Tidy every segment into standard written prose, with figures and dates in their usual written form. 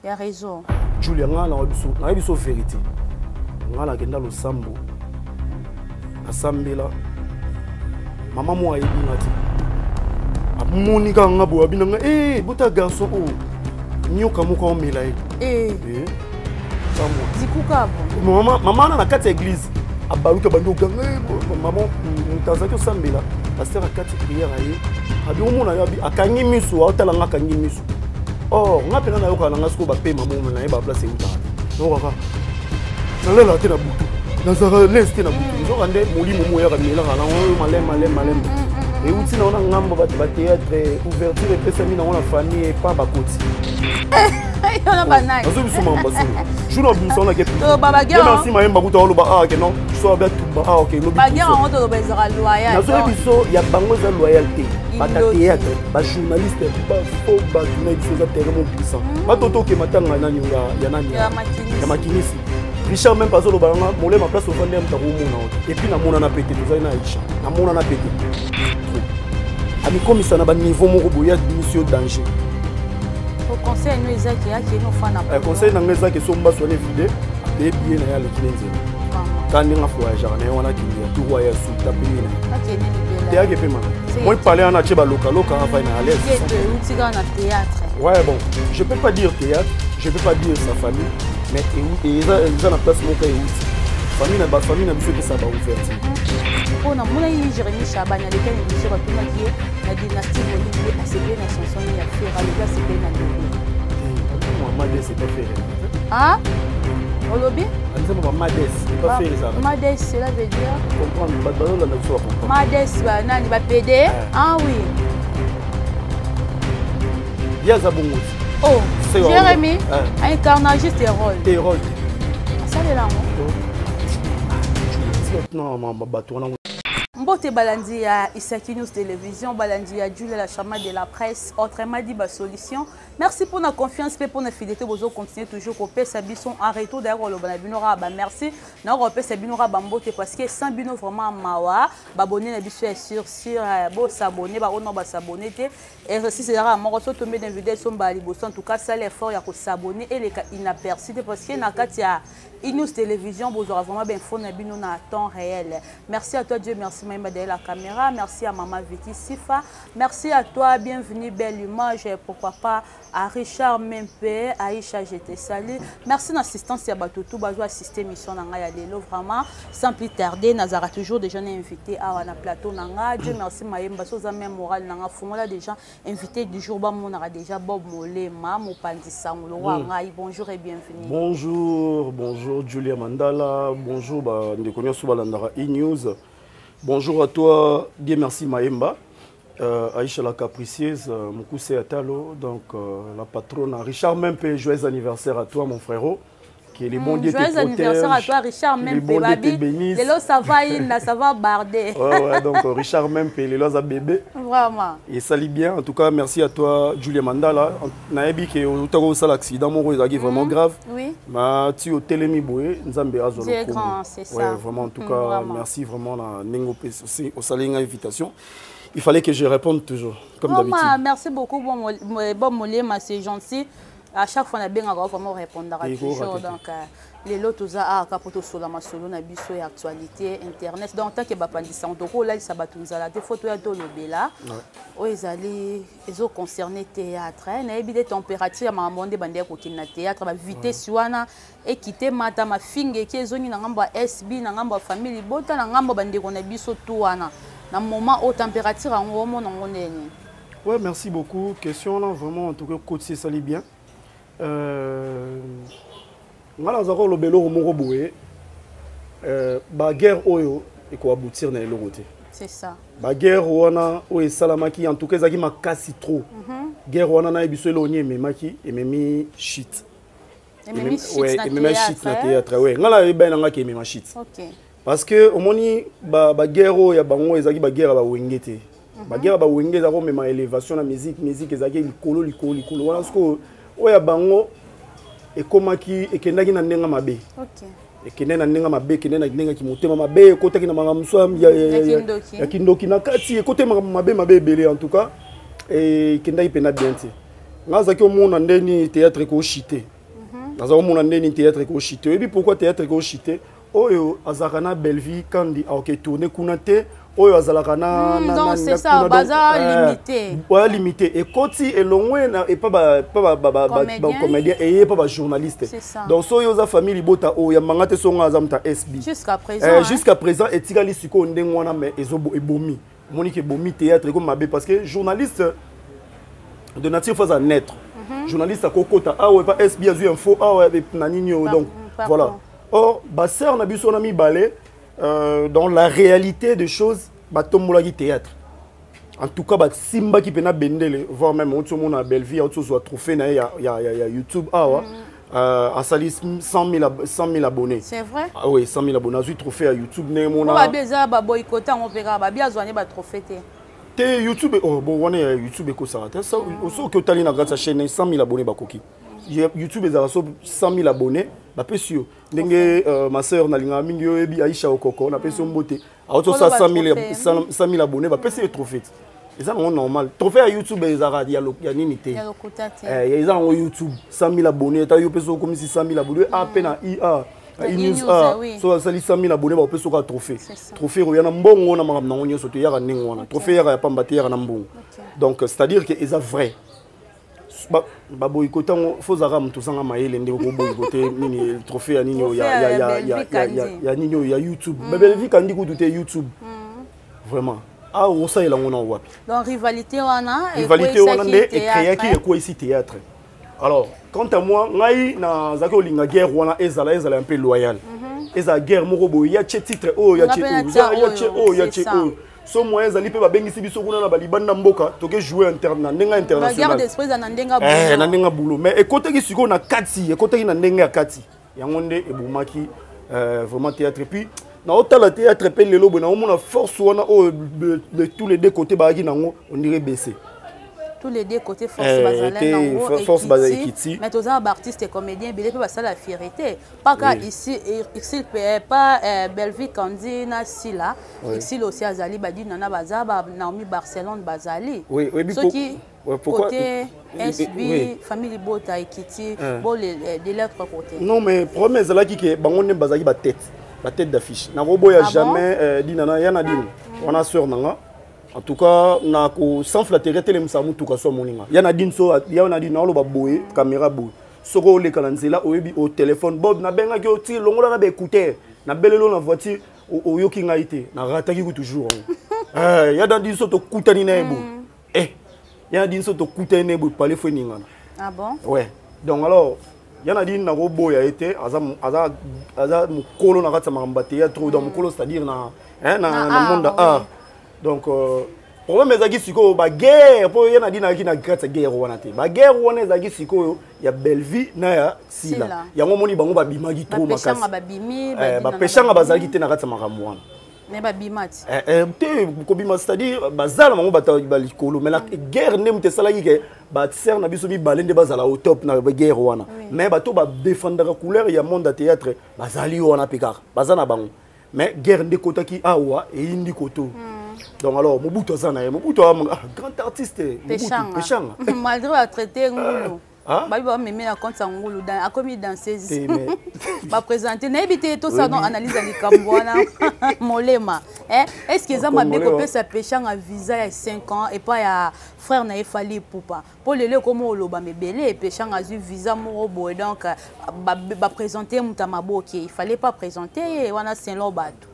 Il y a raison. Julia, on a une vérité. On a le sambo. La sambela. Maman, moi, elle dit Monica, on a beau abinanga. Eh, bota garçon. Nyoka muka on melaye. Dikuka bon. Maman na kati église. Abaluka bando ganga. Maman, mutazaki sambela. Pasteur a kati prière aye. Abi omona yabi akangi misu, atalanga kangi misu. Oh, on a pena na yoka na ngasko ba pe maman na ba place uta. No kaka. Na lela te na butu. Na sara leste na butu. Zo kande moli momo ya kamela kana malem. Et outi na ona ngamba ba théâtre ouverture et pesa mina ona famille et pas ba koti. On a banane. Azo biso mamba so. Jouna biso na kepi. To baba gya. Merci mayemba kuta olo ba ah que non. So ba tout ba ah OK lobi. Ba gya on to ba zera loyal. Azo biso ya bango za loyauté. Ba théâtre, ba journaliste, ba faux ba journaliste za tellement puissant. Ba toto ke matanga na nyunga ya nani. Ya makinisi. Richard même pas au balanga, molé ma place au vendeur mtako mona. Et puis na mona na pété to za na Aisha. Na mona na pété. Ami comme ça na ba niveau moko boya mission danger. Au conseil nous ezaki ya ki no fana. Conseil na ngeza ke so mba so ne fide, de bien na ya le kinenze. Quand on a voyagé, on a dit tout voyage sous ta pays. Tu as fait mal. Moi, parler en Acheba local, à l'aise. Ouais, bon, je peux pas dire théâtre, je peux pas dire sa famille, mais ils ont la place mon pays. Famille n'a pas besoin que ça va ouvrir. On a mon ami Jérémy Chaban, il y a des gens qui sont maquillés, la dynastie Bolivie a cédé la chanson, il y a fait Raluga, c'est bien la Mohamed, c'est pas fait. Ah? Au lobby? Mades, cela veut dire comprendre. Mades, va péder. Ah oui. Yazabongo. Oh, Jérémy, incarnant juste tes rôles. Tes rôles. Ça c'est là. Non, Mbote balandi ya Isaki News Télévision, balandi ya Julia la charma de la presse, autrement dit, solution. Merci pour la confiance, pour la fidélité, vous continuez toujours au PS Sabison en retour d'ailleurs le Banabinora, merci. Nous au PS Sabinora Bambote parce que sans bino vraiment mawa, abonner na biso sur bo s'abonner, ba on va s'abonner et si c'est là moi retour tomber dans vidéo son bali en tout cas ça l'effort ya ko s'abonner et les inaperçus parce que na katia News Télévision, vous aurez vraiment bien fond à temps réel. Merci à toi Dieu, merci Maïma de la caméra, merci à Maman Vicky Sifa, merci à toi, bienvenue, belle image, pourquoi pas à Richard Mempe, Aïcha, je te salue. Merci l'assistance à Batoutou, Bazou assister mission Nanga Yalelo, vraiment, sans plus tarder, Nazara toujours déjà invité à la plateau Nanga. Dieu merci Maïma, Soza même moral Nanga, Fumola déjà invité du jour, on aura déjà Bob Molé, Mamou Pandissa, bonjour et bienvenue. Bonjour Julia Mandala, bonjour Ndekonya Soubalandara E-News. Bonjour à toi, Dieu merci Maïmba. Aïcha la capricieuse, Moukoussé Atalo, donc la patronne. Richard Mempe, joyeux anniversaire à toi mon frérot. Que les bons dieux te protègent. Joyeux anniversaire à toi Richard Mempe, babi. Les lots ça va barder. Ouais, donc Richard Mempe, les lots à bébé. Vraiment. Et ça lit bien. En tout cas, merci à toi Julia Mandala. Naebi que au temps où l'accident mon roi est vraiment grave. Oui. Ma tu au télémi boué, Nzambe azolo. C'est grand, c'est ça. Ouais, vraiment en tout cas, merci vraiment la nengo au salinga invitation. Il fallait que je réponde toujours, comme d'habitude. Merci beaucoup, bon Molé, c'est gentil. À chaque fois, on a bien vraiment répondre toujours. Donc, les lots, à capoto sur la masolo, on a biso et actualité, internet. Donc, tant que bapandisa, on doit là, ça va tout ça. Des photos à Dolobela. Oh, ils ont concerné théâtre. On a eu des températures, à maman de bandé côté na théâtre, la vitesse suana et quitter mata ma fingue qui est zone na ngamba SB, na ngamba famille, bota na ngamba bandé qu'on a biso tuana. Dans le moment où température en haut, on est. Ouais, merci beaucoup. Question là, vraiment, en tout cas, côté c'est sali bien. Ngala zako lo belo moko boye. Ba guerre oyo et ko aboutir na eloroté. C'est ça. Ba guerre wana o esalamaki en tout cas zaki makasi trop. Guerre wana na biso elonye memaki et memi shit. Et memi shit na théâtre. Ouais, ngala e ben ngaki memi shit. OK. Parce que au moni ba guerre ya bango ezaki ba guerre ba wengete. Ba guerre ba wengete zako mema élévation na musique ezaki likolo wana sko oya bango ekomaki ekendaki na ndenga mabe. OK. Ekende na ndenga mabe, ekende na ndenga ki motema mabe, ekotaki na makamso ya kindoki na kati, ekotema mabe ebele en tout cas. Et ekendaki pena bien te. Ngazaki omona ndeni théâtre ko chité. naza komona ndeni théâtre ko chité et puis pourquoi théâtre ko chité oyo azakana Belleville kandi aoke tourner kuna te oyo azalaka na donc c'est ça baza limité ouais limité et koti elongwe na et pas comédien et pas journaliste donc so yo za famille libota o ya mangate songa azamta SB jusqu'à présent etikali siko ndenge wana mais ezo ebomi monique ebomi théâtre comme mabe parce que journaliste de nature faut à naître journaliste à kokota ah ouais pas SB azu info ah ouais nanini donc voilà or basser na biso na mi balé dans la réalité des choses batombola ki théâtre en tout cas simba qui pena bendele voire même on monde à Belleville on soit trophée na ya YouTube à salis 100 000 abonnés c'est vrai ah oui 100 000 abonnés azu trophée à YouTube ne mona ba beza ba boycota on pega ba bia zwane ba trophée te YouTube oh bon on est YouTube ko ça ça aussi que tali na grâce à chaîne 100 000 abonnés ba koki YouTube ezala so 100 000 abonnés ba pesio ndenge ma sœur na linga mingi yo ebi Aisha Okoko na pesio mbote auto ça 100 000 abonnés ba pesio trophée et ça non normal trophée à YouTube ezara ya nini te ya lokutati ezara ngo YouTube 100 000 abonnés ta yo pesio comme si 100 000 abonnés à peine à IA news so sali 100 000 abonnés ba pesio ka trophée roya na mbongo na makamna ngonyo so to ya ningo wana trophée ya pamba te ya na mbongo donc c'est-à-dire que eza vrai ba boycota faut zara mtu sanga maele ndeko ko boycota nini trophée ya nini ya nini ya YouTube Belleville kandi ko tuté YouTube vraiment ah on ça ila ngona wapi donc rivalité wana ndé et créer qui ko ici théâtre alors quant à moi ngai na zako linga guerre wana ezala un peu loyal eza guerre moko boy ya titre oh ya so moyen zali pe babengisi biso kuna na balibanda mboka toke jouer international ndenga international la guerre d'esprit na ndenga boulot na ndenga boulot mais écoute ki siko na kati écoute ki na ndenga kati yango nde ebumaki vraiment théâtre puis na otala théâtre pe lelo bona omona force wana de tous les deux côtés baaki nango on dirait baisser tous les deux côtés force bazale Ekiti mais tous les artistes et comédiens belé pas ça la fierté pas car ici pas Belleville kandi na sila ici aussi azali badi nana bazaba Naomi Barcelone bazali oui ceux qui côté SB famille Bota Ekiti bon de l'autre côté non mais problème c'est là qui que bango ne bazali ba tête d'affiche na roboya jamais dinana yana din wana sœur nanga en tout cas na ko sans flatterie tele msamu tuka so moninga yana din so yana din na lo ba boye caméra boye soko le kalanzela oyebi au téléphone bob na benga ki oti longola na ba écouter na belelo na voiture o yoki ngaite na rataki ko toujours yana din so to kutani na ebo yana din so to kutani na ebo parler fo ninga ah bon ouais donc alors yana din na roboya été aza mukolo na katsa mamba théâtre dans mukolo c'est-à-dire na monde art donc problème ezaki siko ba guerre po yana dina ki na grâce guerre wana te ba guerre wana ezaki siko ya Belleville na ya Sila yango moni bango ba bimaki trop makasi ba peshanga bazalaki te na grâce makambo wana mais ba bimati te ko bima c'est-à-dire bazala bango ba likolo mais la guerre ne mute salaki ke ba ser na biso mi balende bazala au top na guerre wana mais ba to ba défendre couleur ya monde de théâtre bazali wana pekar bazana bango mais guerre ndekota ki awa e indi koto donc alors Mobutu azana Mobutu grand artiste Peshanga malgré la traité ngulu babi ba meme na compte ngulu dans a commis danseuse ba présenter na ebité tout ça dans analyse à likambwana molema est-ce que ça m'a bien copié sa Peshanga visa il y a 5 ans et pas ya frère na efali poupa pour le comment oloba mebele Peshanga a eu visa moro boy donc ba présenter mutamaboke il fallait pas présenter wana Saint-Lobatu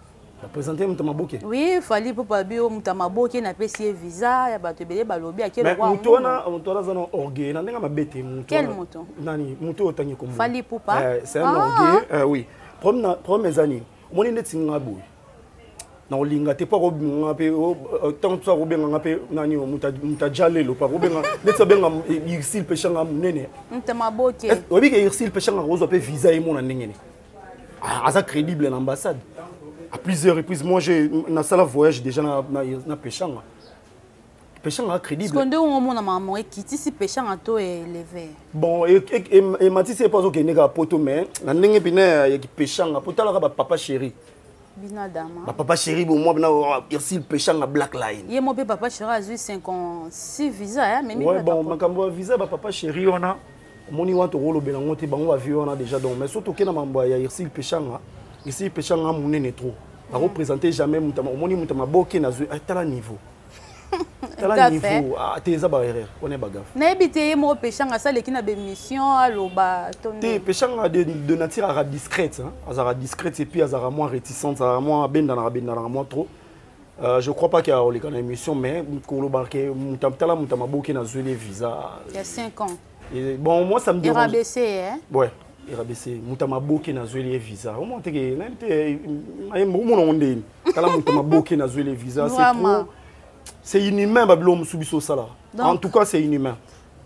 présenter Mutamaboke. Oui, il fallait pour pas bio Mutamaboke na PC visa ya bato belé balobi à quel roi. Mutona zano orgueil na ndenga mabete muto. Quel mouton? Nani muto otangi comme. Fallait pour pas. C'est un orgueil oui. Premier année. Moni neti ngabo. Na olinga te pa robinga pe tant ça robinga ngape nani mutajalelo pa robinga neti benga Irsil Peshanga munene. Mutamaboke. Obi ke Irsil Peshanga rozo pe visa e mona ndengene. Asa crédible l'ambassade. À plusieurs reprises, moi j'ai na sala voyage déjà na Peshanga. Peshanga crédible. Parce que on mona maman Ekiti si Peshanga to élevé. Bon et Matisse pas OK nega poto mais na ndenge bina ya Peshanga potala ka papa chéri. Bina dama. Papa chéri bon moi bina Irsil Peshanga Black Line. Yé mon papa chéri a eu 56 visa mais ouais bon makambo visa papa chéri on a moni wa to rolo belango te bango va vivre on a déjà donc mais surtout kena mambo ya ici pechanga monene trop a représenter jamais mutama moni mutama boke na tala niveau tala niveau te za ba erreur on est bagaf na ebité mo pechanga ça lekina be mission aloba te pechanga de nature à discrète hein azara discrète et puis azara moins réticente azara moins benda na moins trop je crois pas qu'il y a une émission mais kolobarke mutala mutama boke na zuele visa il y a 5 ans. Et bon, moi ça me dérange. RABC, hein? Ouais, RABC. Moutama boke na zueli visa. Au moins, visa. C'est inhumain, Babylon Subiso Sala. En tout cas, c'est inhumain.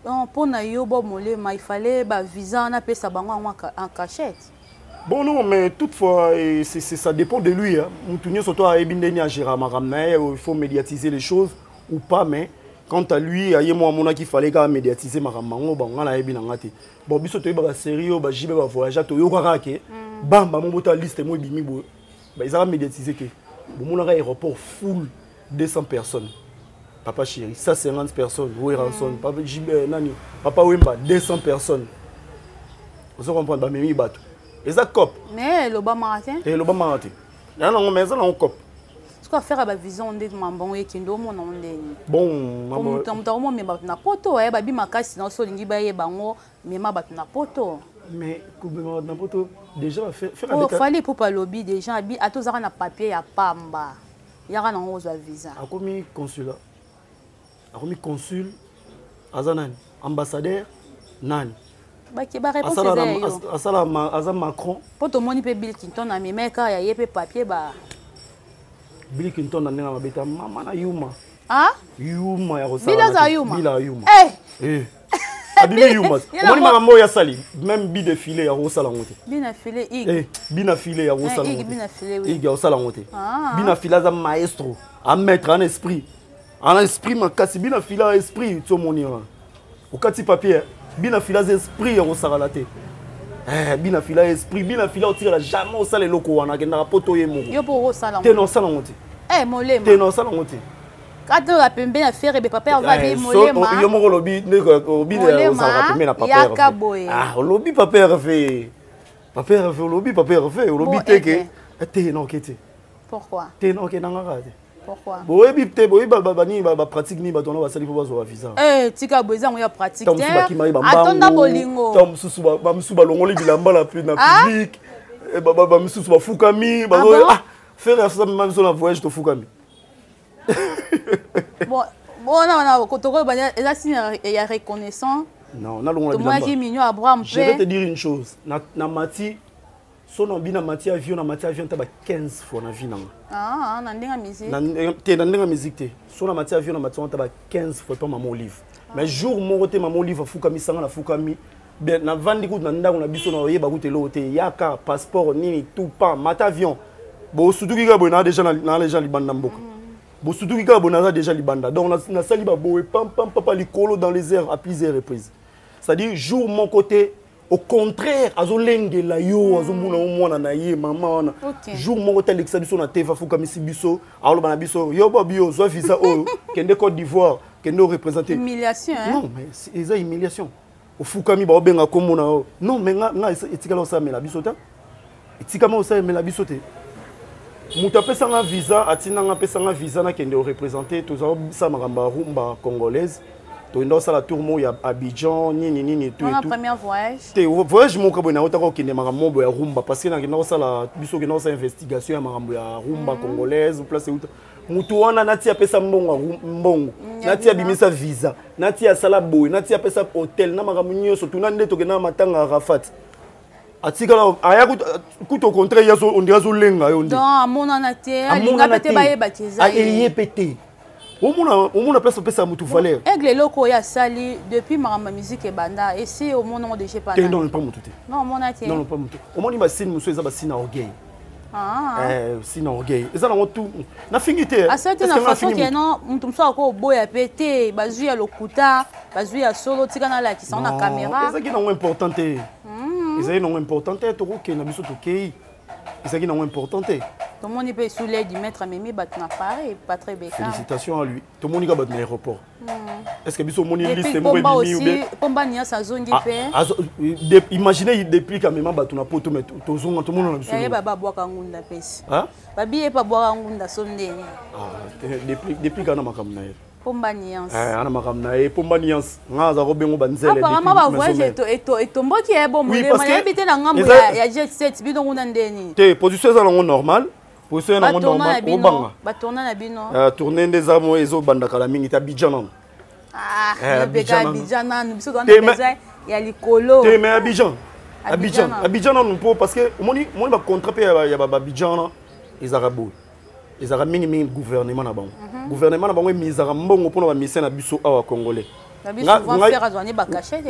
Donc, pour Nayobo Molema, il fallait un visa, on appelle ça en cachette. Bon, non, mais toutefois, ça dépend de lui. Moutounio surtout à Ebindeni à Gérard il faut médiatiser les choses ou pas, mais. Quant à lui, il y a moi qui fallait médiatiser ma ramango, bon, la ebi nangati. Bon, biso to ba sérieux, ba jibe ba voyage, to yokara ke. Bam, ba mon liste mo bimi bo. Ba ils ont médiatisé que. Bon, mon aéroport full 200 personnes. Papa chéri, ça 50 personnes. Oui, ranson. Papa jibe nani. Papa Wemba 200 personnes. Vous comprenez ba memi bato. Et ça cop. Mais l'Obama matin. Et l'Obama matin. Là non, mais ça on cop. Faire à la vision de mambo et kindo mon nom bon maman mais na poto eh babi makasi na so lingi ba ye bango mais ma bat na poto mais kubema na poto déjà faire avec fallait pour pas lobby déjà abi atozaka na papier ya pamba yaka na ozo visa a commis consulat a commis consul azanan ambassadeur nani ba ke ba réponse asala Macron poto moni pe Bill Clinton na memeka ya ye pe papier ba Bill Clinton na mabeta mama na Yuma. Ah? Yuma ya Rosa. Bila Yuma. Bila Yuma. Eh. Abili Yuma. Moni mama ya sali même bi défilé ya Rosa la ngote. Bina filé ig. Eh, bina filé ya Rosa la ngote. Ig bina filé oui. Ig ya Rosa la ngote. Bina filé za maestro, à mettre en esprit. En esprit makasi bina filé esprit to moni. Au kati papier, bina filé esprit ya Rosa la te. Bina fila esprit bina fila o tira jamais au sale loko wana ke na poto ye moko yo po sala te no sala ngote molema te no sala ngote kato la pembe na faire be papa va be molema yo moko lobi ne obi de o sala pembe na papa lobi papa refait lobi papa refait lobi te ke te no kete pourquoi te no ke na ngaka pourquoi boyebi te boyebi bani ba pratique ni ba tono ba sali po ba zo visa tika boza on ya pratique atonda bolingo tam susu ba musu ba longoli bilamba la plus na public ba musu ba fukami ba faire ça même sur la voyage to fukami bon non kotoko ba eza signe ya reconnaissant non na longoli bilamba to moi mignon Abraham je vais te dire une chose na mati so na bina mati avion ta ba 15 fois na vie nanga na ndenga musique na ndenga musique te so na mati avion na mati ta ba 15 fois to maman olive mais jour moko te maman olive fukami sanga na fukami ben na vandi ku na ndango na biso na yeba ku te lo te yaka passeport nini tout pas mata avion bo sutuki ka bona déjà na les gens libanda mboka bo sutuki ka bona déjà libanda donc na sali ba boe pam papa likolo dans les airs à plusieurs reprises c'est-à-dire jour mon côté au contraire azolengela yo azomuna omwana na ye mama wana jour moko talekisa biso na teva fuka misi biso aloba na biso yo babio zo visa o kende Côte d'Ivoire kende représenter humiliation hein non mais c'est humiliation au fuka mi ba obenga komona non mais nga etikala osamela biso ta etikama osamela biso te muta pesa nga visa atina nga pesa nga visa na kende représenter toza sa maramba rumba congolaise. Tu as la tour à Abidjan, ni tout. Mon premier voyage. Tu voyage mon cabine à Ottawa qui n'est pas mon boy à rumba parce que na la biso qui na investigation à marambo ya rumba congolaise ou place où mutuana natia pesa mbongo natia bimisa visa natia sala boy natia pesa hôtel na marambo nyoso tuna ndeto ke na matanga Arafat. Atika la aya kuto contraire yaso on dirait zo lenga yo ndi. Donc mona natia linga pete baye batiza. Ayé pété. On a pesa mutu valeur. Aigle loko ya sali depuis ma musique et banda et c'est au monde de j'ai pas. Non pas mutu. Non mon atie. Non pas mutu. Au monde ba sin muso eza ba sin orgueil. Sin orgueil. Eza na tout. Na fingité. A certain façon que non mutu mso ko boya pété bazui ya lokuta, bazui ya solo tika na la qui sont na caméra. Eza qui non importante. Eza non importante to ko ke na biso to kei. Eza qui non importante. Tout le monde peut sous l'aide du maître Mimi Batna pareil, pas très bien. Félicitations à lui. Tout le monde est dans l'aéroport. Est-ce que vous avez une liste de Pomba aussi, Pomba Nia sa zone imaginez depuis quand même Batuna poto mais tout le monde a besoin. Baba boire kangunda pesi. Hein? Babi pas boire kangunda sonde. Depuis quand on a makamna. Pomba Niance. Ana makamna et Pomba Niance. Nga za robengo banzele. Apparemment ba voyage et tombo qui est bon. Oui parce que habiter na ngambo ya jet set bidon ngunda ndeni. Te position za normal. Position na normal. Obanga. Ba tourner na bino. Tourner des armes ezo bandaka la mingi ta Abidjan. Abidjan nous biso dans déjà ya likolo. Te mais Abidjan non pour parce que moni ba contrat ya ba Abidjan les arabes. Les arabes mingi gouvernement na bango. Gouvernement na bango mizara mbongo pour ba mission na biso awa congolais. Na biso souvent faire azwani ba cacher.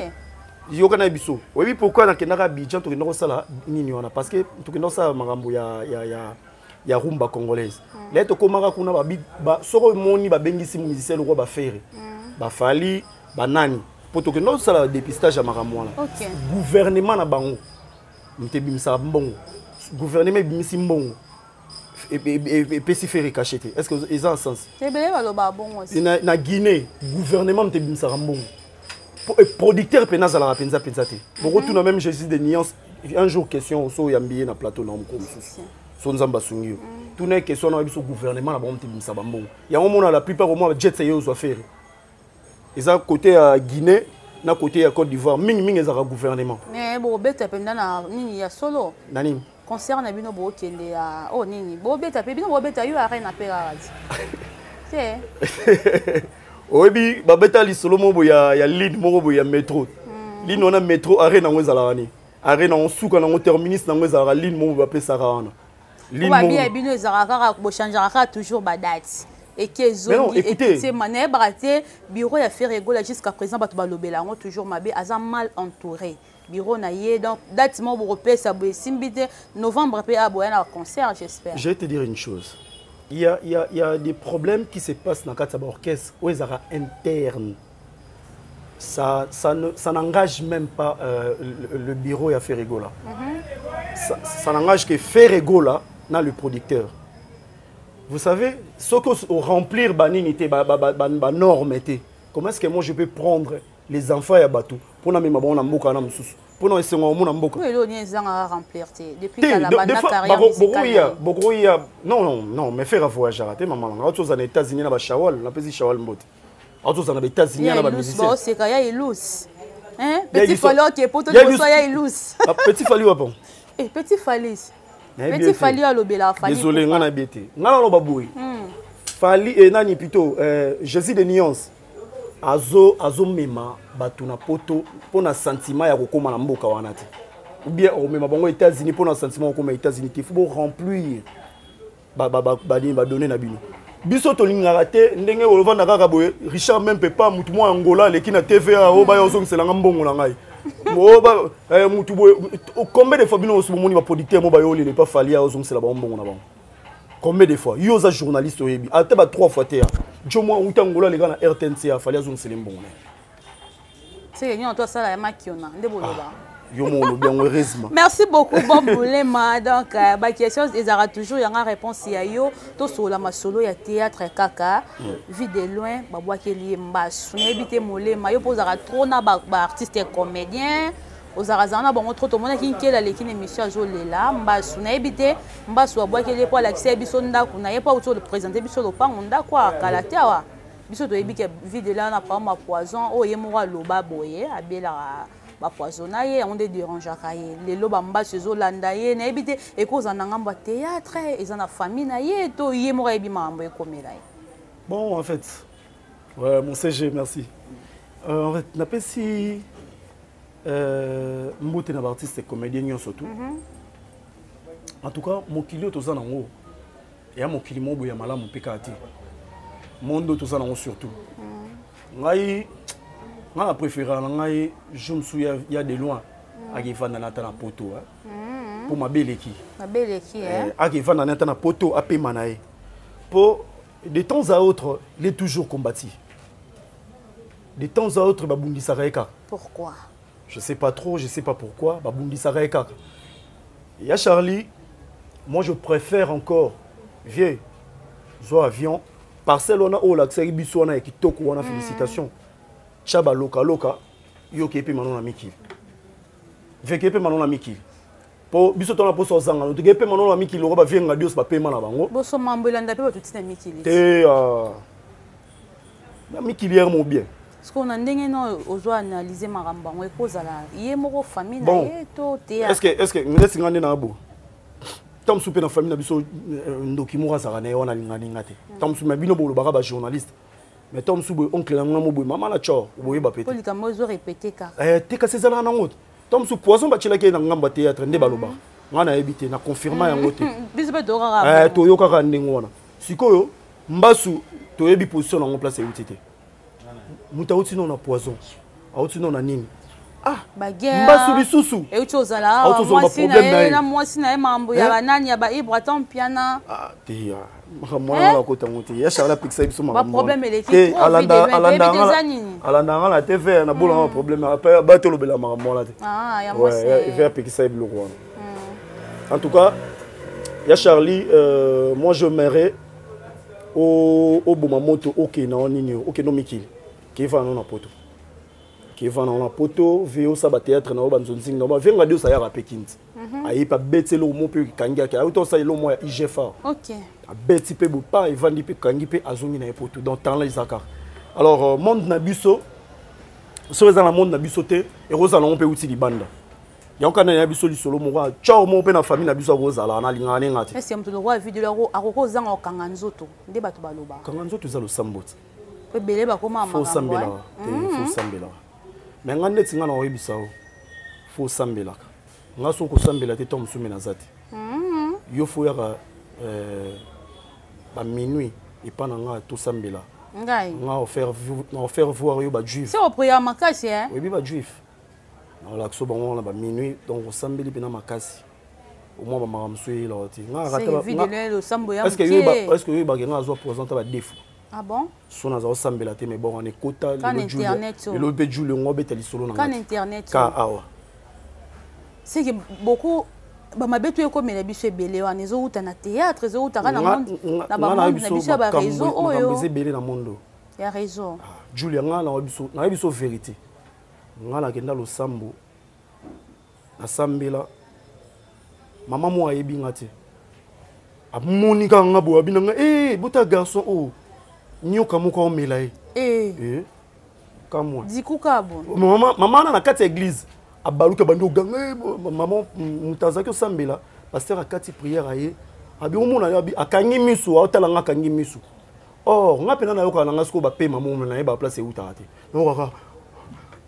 Yo kana biso. Oui pourquoi na kenaka Abidjan to kendo sala nini wana parce que to kendo sala makambo ya rumba congolaise. Là to komaka kuna ba soko moni ba bengisi musicien le roi ba faire. Ba fali ba nani. Pour to kendo sala dépistage ya makambo wana. Gouvernement na bango. Mtebimisa mbongo. Gouvernement bimisi mbongo. Et pesiféré caché. Est-ce que ils ont un sens? C'est bien le bon aussi. Na Guinée, gouvernement te bimisa mbongo. Producteur penaz à la penza pensate. Bon retour même Jésus de nuances. Un jour question so yambié na plateau na mko. Sonzamba sungio. Tout n'est question na biso gouvernement na bon te bimisa mbongo. Ya on la plupart au moins jet sayo zo faire. Ils ont côté à Guinée, na côté à Côte d'Ivoire, ming ezara gouvernement. Mais bon beta penda na nini ya solo. Nani? Concerne bino bo kende ya oh nini bo beta pe bino bo beta yo arena pe radi. C'est obi ba beta li solo mo bo ya ligne mo bo ya métro. Ligne on a métro arena ngwezala wani. Arena on suka na terminus na ngwezala ligne mo ba pe sarana. Ligne mo ba bino ezara kaka bo changeara toujours ba date. Et que zone et mané braté bureau ya faire égola jusqu'à présent ba to ba lobela ngo toujours mabe aza mal entouré. Bureau na yé donc date mo européen ça boye simbité novembre pe aboya na concert j'espère. Je vais te dire une chose. Il y a des problèmes qui se passent dans le orchestre où ils sont internes. Ça n'engage même pas le bureau à Ferregola. Ça n'engage que Ferregola dans le producteur. Vous savez, ce que remplir la norme, comment est-ce que moi je peux prendre les enfants à Batou pour n'amener ma bonne amboka na msusu pour nous essayer mon amboka. Oui, l'on est en remplir depuis que la bande carrière musicale. Non, mais faire voyager raté maman. Autres aux États-Unis na ba shawal, na pesi shawal mbote. Autres aux États-Unis na ba musicien. C'est qu'il y a ilous. Hein? Petit fallu qui est pour tout le soya ilous. Petit fallu wa bon. Eh petit fallu. Petit fallu à l'obéla fallu. Désolé, on a bêté. Ngala lo baboui. Fallu et nani plutôt Jésus de nuance. Azo mema batuna poto pona sentiment ya kokoma na mboka wana te. Ou bien o mema bango États-Unis pona sentiment kokoma États-Unis il faut remplir ba donner na bino. Biso to lingaka te ndenge olovanda kaka boye Richard même peut pas mutu mo Angola leki na TVA o ba yo zongisela mbongo na ngai. Mo ba mutu boye combien de fois bino osubo moni ba producteur mo ba yo le pas fali ya zongisela ba mbongo na bango. Combien de fois? Yo za journaliste oyebi. Ate ba 3 fois te ya. Jomo utangola les gars na RTNC a fali azon selembo. C'est que toi ça la makiona ndeboloba. Yo mo bien heureusement. Merci beaucoup Bob Boulema donc ba question ezara toujours yanga réponse ya yo to sola masolo ya théâtre kaka vu de loin ba boakeli mbasu na ebité molema yo posera trop na ba artiste comédien ozarazana bango trop to mona kinkela lekine émission azolela mbasu na ebité mbasu abwakeli po alaxé biso ndako na yepa auto le présenter biso lo pango ndako akala awa biso to ebike vide là na pa ma poison o ye mwa loba boye abela ba poisonna ye on de déranger kaye le loba mbasu ezolanda ye na ebité ekoza na ngamba théâtre ezana famille na ye to ye mwa ebi mambo ekomela ye. Bon en fait ouais mon CG merci. En fait n'a pas si mbote na artiste comédien surtout. En tout cas mokili otoza nango ya mokili mobo ya malamu pekati mondo toza nango surtout ngai nga préféré ngai je me souviens il y a de loin akivanda na tana poto pour mabeleki akivanda na tana poto apema na ye pour de temps à autre il est toujours combattu de temps à autre babundisa kaeka. Pourquoi? Je sais pas trop, je sais pas pourquoi. Babundi Sareka. Il y a Charlie. Moi, je préfère encore vieux zo avion parcelle on a au l'accès biso on a kitoko on a félicitations chaba loka yo kepe manon na mikili vieux kepe manon na mikili po biso tona po so zanga to kepe manon na mikili ko ba vienga dios ba paiement na bango boso mambolanda pe ba tutina mikili te na mikili er mo bien parce qu'on a ndenge no ozo analyser makambo ngo ekozala ye moko famille na ye to te est-ce que ngesi ngande na abo tam soupe na famille na biso ndoki mo razaka na yona lingani ngate tam soupe bino bolo baka ba journaliste mais tam soupe oncle na ngamo boy mama na cho boye ba pété polika mozo répéter ka te ka sezala na ngot tam soupe poison ba chila ke na ngamba théâtre nde baloba ngana ebité na confirmer yango te biso be dora to yo kaka ndengo wana sikoyo mbasu to yebi position na ngo place utité muta utino na poison utino na nini baguerre mbasu bisusu et autre là moi si na mambo ya banani ya ba ibraton piana te ya mwana la kota ngote ya shala pixel biso ba problème électrique alanda ngala TV na bola problème après ba to lobela makambo la te ya moi c'est vers pixel le roi en tout cas ya Charlie moi je m'aimerais au Bomamoto OK na nini OK no mikili qui va na poto qui va na poto veo sa ba théâtre na ba nzonzinga na ba venga dio sa ya rapekindi ayi pa betelo mo pe kangia ka auto sa ilo mo ya IGFA OK a beti pe bo pa e vandi pe kangi pe azongi na poto dans temps là Isaka alors monde na biso so eza na monde na biso te e roza na mo pe uti libanda ya okana na biso li solo mo kwa ciao mo pe na famille na biso roza la na lingane ngati est-ce que mtu roi video akoko zanga okanga nzoto nde bato baloba kanga nzoto za lo samboti pe bele ba koma mama faut sambela faut sambela mais ngane tinga na oyebisa o faut sambela nga so ko sambela te tom sumi na zati yo fo ya ba minuit et pendant nga to sambela ngai nga offert voir yo ba juif c'est au prière makasi hein oui ba juif na la so bango na ba minuit donc sambeli pena makasi au moins ba maramsui la oti nga rata ba vidéo le sambo ya est-ce que yo ba nga zo présenter ba défaut ah bon so na zo sambela te mais bon on est kota le internet le be ju le ngobe tali solo na kan internet ka awa c'est que beaucoup ba mabetu ekomela biso ebele wana ezouta na théâtre ezouta kana monde na ba monde na biso ba réseau oyo ngambeze belé na mondo ya réseau Julia nga na biso vérité nga na kenda lo sambo na sambela mama mo ayebi ngate amoni ka nga bo abina nga bota garçon o nyoka moko omela kamwa dikuka bo mama na kati église abaluka bando ganga maman mutazaki osambela pasteur akati prière aye abi omona yabi akangi misu aotala nga akangi misu nga pena na yoka na nga siko ba pe maman na ye ba place euta te nokaka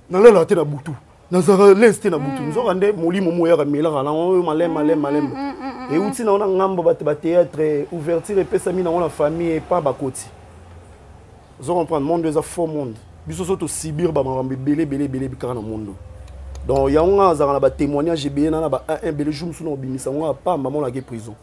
nalela te na butu nazara leste na butu nzoka nde molimo mo ya kamela na oyo malem et uti na ona ngamba ba théâtre ouverture epesami na ona famille pas bakoti zo comprendre monde eza faux monde biso soto sibir ba marambe belé bikana na monde donc ya nga azaka na ba témoignage bien na ba un belé jour musu na bimisa nga pa maman la ke prison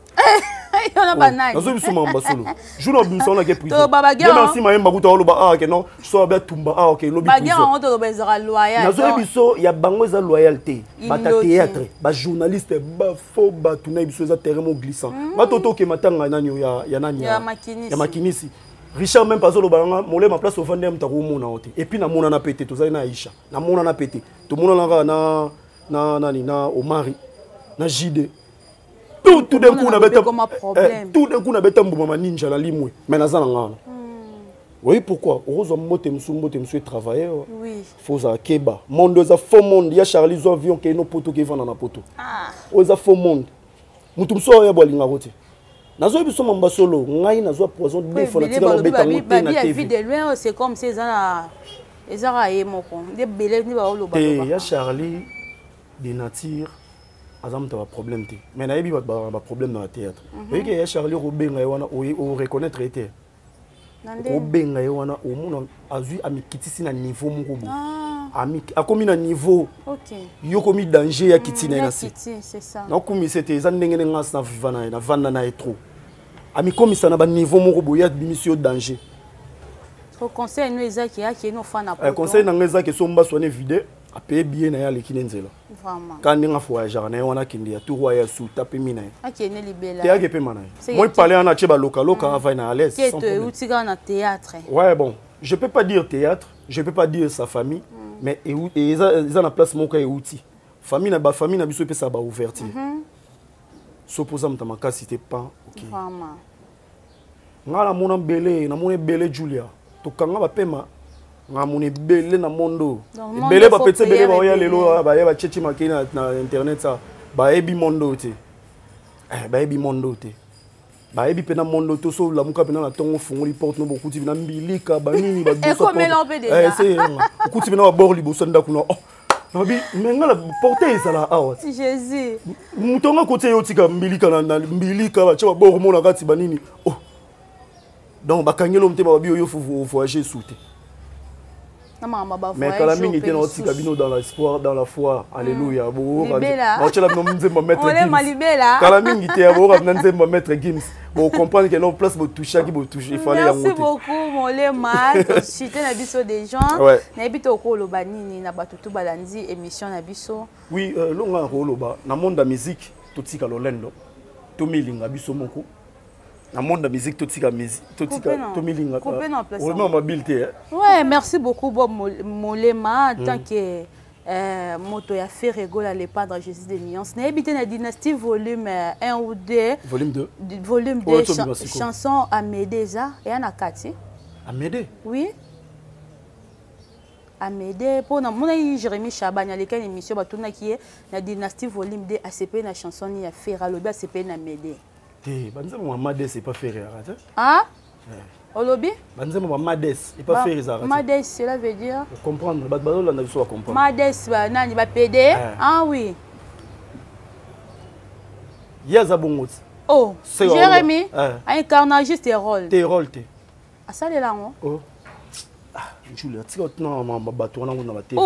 yona banani nazo biso mamba solo jour na bimisa na ke prison to baba gya merci mayemba kuta oloba ke non so ba tumba ke lobi prison bagya on to bezaka loyal nazo biso ya bango za loyauté ba théâtre ba journaliste ba faux ba tuna biso za terrain mo glissant ba toto ke matanga nani ya nani ya makinisi Richard même pas le balanga molé ma place au fond dem ta ko mona ote et puis na mona na pété to za na Aisha na mona na pété to mona na nani na Omari na JD tout d'un coup na beta tout d'un coup na beta mbuma ninja la limwe mais na za na ngana oui pourquoi heureusement moté msu travailler oui faut za keba monde za faux monde ya Charlie zo avion ke no poto ke vana na poto o za faux monde mutu mso ya bolinga rote nazo biso mamba solo ngai nazo poison de fanatique na beta ngote na TV de loin c'est comme ces ana ezara yemoko de belé ni ba oloba ya Charlie de nature azam ta problème te mais na yebi ba problème na théâtre et que ya Charlie robenga wana o reconnaître été o benga wana o mona azui amikitisi na niveau moko bo akomi na niveau yo komi danger ya kitina na si c'est ça na komi c'était za ndengene ngas na vivana na vanda na etro ami komi sana ba niveau moko bo ya bimisio danger au conseil nous ezaki ya ki no fana poto conseil na ngeza ke somba soane vide Après bien na ya lekinenzela. Vraiment. Quand on a voyagé, on a kindi ya tout ya sous tapé mina. OK, ne libela. Théâtre pe mana. Moi parler en acheba local va na à l'aise sans problème. Tu es en théâtre. Ouais bon, je peux pas dire théâtre, je peux pas dire sa famille, mais ils ont la place mon cas outil. Famille na biso pe ça ba ouverture. S'opposa mtamaka c'était pas OK. Vraiment. Ngala mona belé, na mona belé Julia. To kanga ba pema. Nga mona belé na mondo. Belé ba petit belé ba ya lelo ba ya ba chechi makina na internet ça. Ba ebi mondo te. Ba ebi mondo te. Ba ebi pena mondo to so la muka pena na tongo fungoli porte no beaucoup na mbilika ba nini ba boso. Et comme l'on déjà. C'est beaucoup pena ba bord liboso ndakuna. Oh. Nabi menga porter ça là ah. Jésus. Mutonga côté yotika mbilika na mbilika ba cha bord mona kati ba nini. Oh. Donc bakangelo mte ba bio yo voyager souté. Mais quand la mine était dans cabine dans l'espoir dans la foi alléluia bon tu la non mettre quand la mine était bon on mettre Gims bon comprendre que l'on place pour toucher qui pour toucher il fallait merci beaucoup Molema cité na biso des gens na bito ko loba nini na batutu balandi émission na biso oui longa ko loba na monde de musique tout tika lolendo to milinga biso moko na monde de musique tout tika musique tout tika to milinga on met mobilité ouais merci beaucoup Bob Molema tant que moto ya fait rigoler les padres Jésus des nuances na habité na dynastie volume 1 ou 2 volume 2 chanson Amédéza et Anakati Amédé oui Amédé pour na mona Jérémy Chabanya les kan émission batuna qui est na dynastie volume 2 ACP na chanson ni ya Ferra lobi ACP na Amédé banza Mohamed c'est pas faire arrêter ah Olobi banza Mohamed c'est pas faire arrêter Mohamed cela veut dire comprendre bazo là na biso comprendre Mohamed ba nani ba PD ah oui yaza bongoti oh Jérémy incarne juste tes rôles à ça les là oh Julia tu non bato na ngona ba TV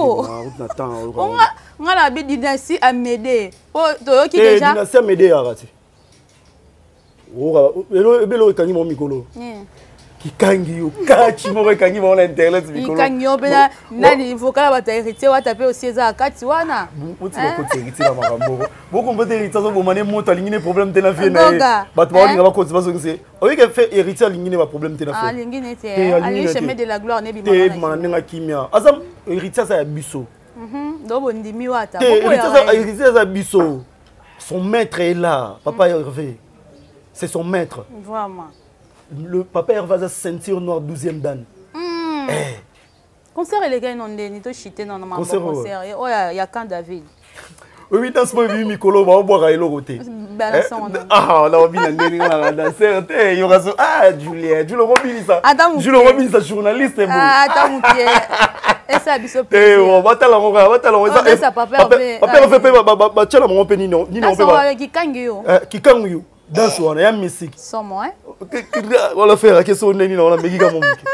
na temps on a bi dynastie Amédé oh to ki déjà dynastie Amédé arrêter Elo kangi mo mikolo. Kikangi yo kachi mo kangi mo na internet mikolo. Kikangi yo bela nani vocal ba ta héritier wa taper aussi za kati wana. Uti ko héritier na makambo. Boko mbote héritier so bomane moto lingine problème te na vie na. Bat ba linga ba ko ba so ngise. Oyi ke fait héritier lingine ba problème te na vie. Ah lingine te. Ali chemin de la gloire ne bi mama. Te mana nga kimia. Azam héritier ça ya biso. Do bondimi wata. Héritier ça biso. Son maître est là, papa Hervé. C'est son maître. Vraiment. Le papa Hervé a ceinture noire 12e dan. Concert les gars non ni to chité dans ma concert. Oh il y a quand David. Oui dans ce moment Mikolo va boire elo côté. Ah on a envie d'aller dans danser. Il y aura ça ah Julia, Jules Robin ça. Jules Robin ça journaliste bon. Ah attends mon pied. Et ça biso. On va t'aller ça. Papa Hervé ba tchala mon pe ni non pe ba. Qui kangyo. Qui kangyo. Dans ce on a musique. Somo hein. On va faire question neni na on a meki kama miki.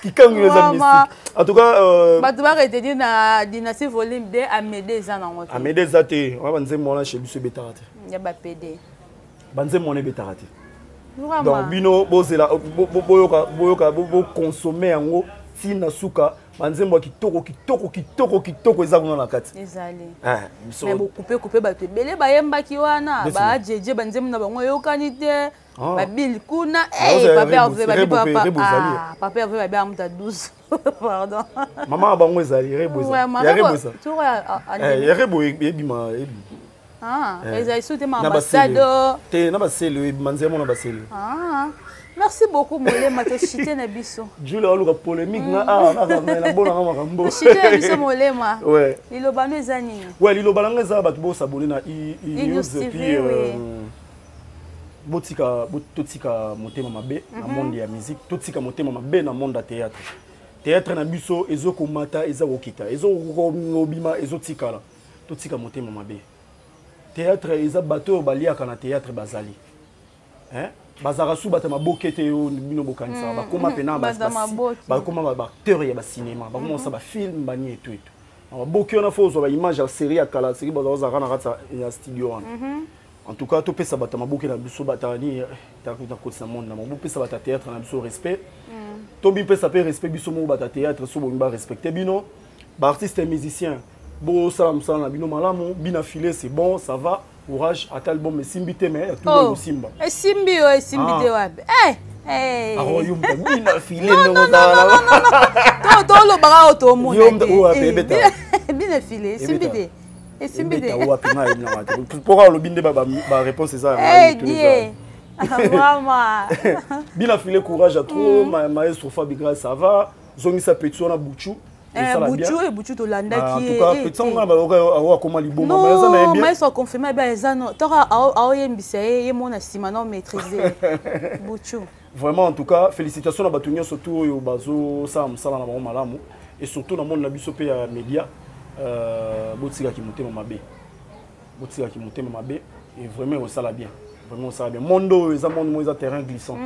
Qui quand les musique. En tout cas ba tu vas retenir na dynastie volume 2 Amédé za na ngoto. Amédé za te, on va nze mona chez biso betarate. Ya ba PD. Banze mona betarate. Donc bino bozela boyoka consommer yango tina suka banze mwa kitoko eza kuna na kati. Ezali. Mais beaucoup couper ba te belé ba yemba ki wana ba jeje banze mna bango yokani te. Ba bil kuna papa Hervé papa Hervé ba muta 12. Pardon. Maman bango ezali reboza. Ya reboza. Ya rebo ebima ebi. Ah, ezali soute ma ambassadeur. Te na baselo manze mona baselo. Ah. Merci beaucoup Molema to chité na biso. Jules aluka polémique na na bona makambo. Chité biso Molema. Ouais. Liloba no ezani. Ouais, liloba langa za bato bo s'abonner na news puis botika motema mabe na monde ya musique, totika motema mabe na monde ya théâtre. Théâtre na biso ezoko mata ezako kita. Ezoko ngobima ezotikala. Totika motema mabe. Théâtre eza bato baliaka na théâtre bazali. Hein? Bazara sou batama bokete yo bino bokanisa ba koma pena ba koma ba acteur ya ba cinéma ba koma ça ba film bani et tout. Ba boke on a faux ba image ya série ya kala série bazo za kana kata ya studio wana. En tout cas to pesa batama boke na biso batani ta ko sa monde na mo pesa bata théâtre na biso respect. To bi pesa pe respect biso mo bata théâtre so bo ba respecter bino artiste et musicien bon salam salam bino malamu bina filé c'est bon ça va courage à tel album simbité mais tout le simba et simbi o simbi de wabe eh aroyum bina filé non to lo bara auto mo bina filé simbi de et simbi de wa pina ina pour le binde ba réponse c'est ça vraiment bina filé courage à trop maestro Fabigra ça va zongisa petit on a Bouchou Bouchou to landa qui en tout cas petit on a comment liboma mais ça na bien mais ça confirmer ba ça non tora a yembisa ye mona sima non maîtriser Bouchou vraiment en tout cas félicitations à batunya surtout yo bazo sam sala na malamu et surtout dans monde na biso pe ya média botsika ki motema mabe et vraiment ça la bien vraiment ça bien mondo eza monde terrain glissant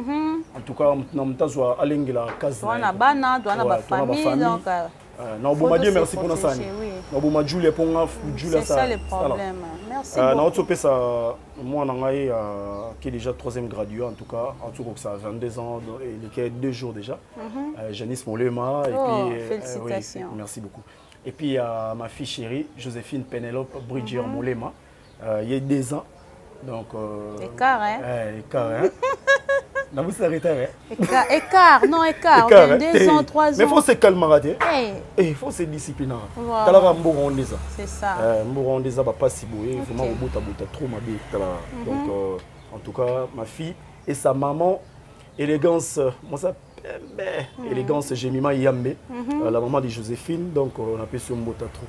en tout cas na mtazo alengela kazi na bana to na ba famille donc na bon Dieu merci pour ça na bon Julia pour Julia ça c'est ça le problème merci na autre pe ça moi na ngai qui est déjà 3e gradué en tout cas ça a 22 ans et il est 2 jours déjà Janice Molema et puis félicitations merci beaucoup et puis ma fille chérie Joséphine Pénélope Bridger Molema il y a 2 ans donc écart hein non vous s'arrêtez écart 2 ans 3 ans mais faut se calmer rater et faut se discipliner tala ba mbongo ndeza c'est ça mbongo ndeza ba pas si boye vraiment bota trop mabe tala donc en tout cas ma fille et sa maman élégance moi ça élégance Jemima Yambe la maman de Joséphine donc on appelle sur mbota trop.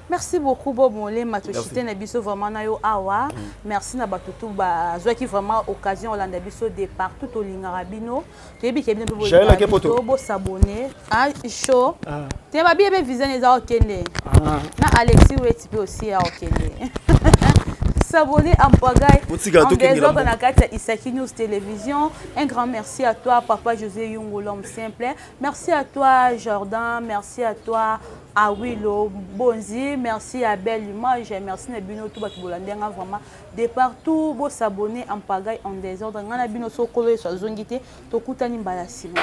Merci beaucoup Bobo le matochité na biso vraiment na yo awa merci na batutu ba zo qui vraiment occasion olanda biso départ tout au lingarabino kebi kebine bo s'abonner à show te ba bien vision eza okende na Alexis Wetipe aussi a okende s'abonner à Mpagaï en désordre na kata Isaki News Télévision. Un grand merci à toi Papa José Yungo l'homme simple. Merci à toi Jordan, merci à toi Awilo Bonzi, merci à Belle Image, merci à Bino tout Batubolandenga vraiment de partout bo s'abonner à Mpagaï en désordre. Ngana Bino Sokolo so zongité to kutani mbala sima.